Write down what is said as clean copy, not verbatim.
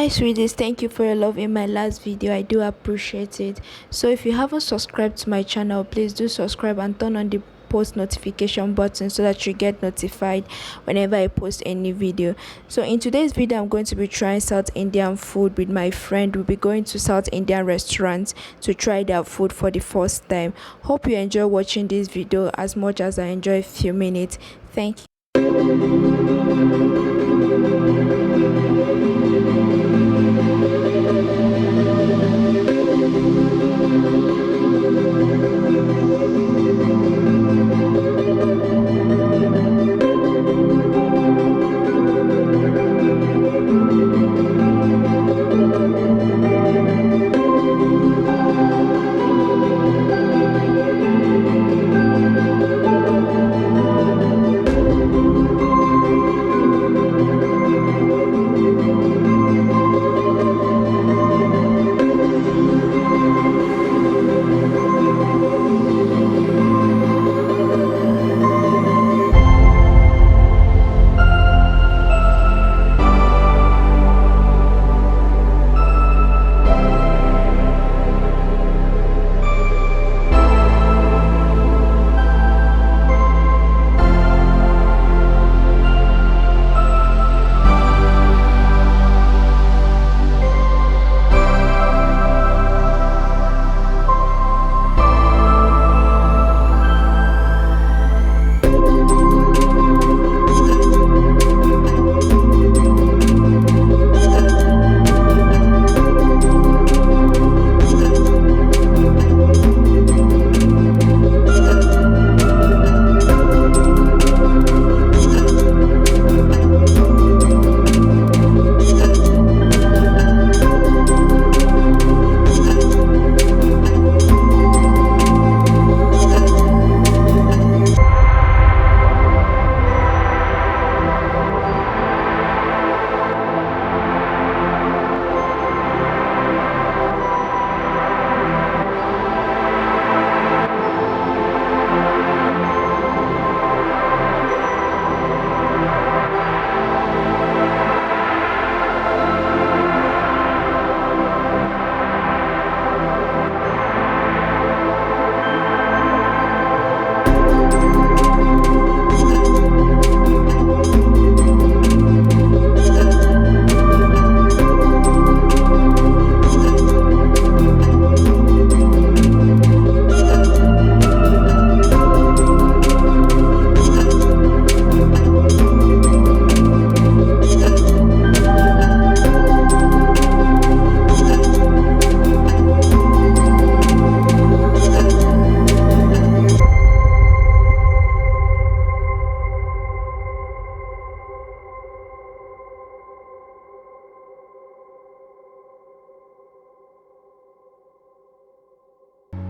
Hi sweeties, thank you for your love in my last video. I do appreciate it. So if you haven't subscribed to my channel, please do subscribe and turn on the post notification button so that you get notified whenever I post any video. So in today's video, I'm going to be trying South Indian food with my friend. We'll be going to South Indian restaurants to try their food for the first time. Hope you enjoy watching this video as much as I enjoy a few minutes. Thank you.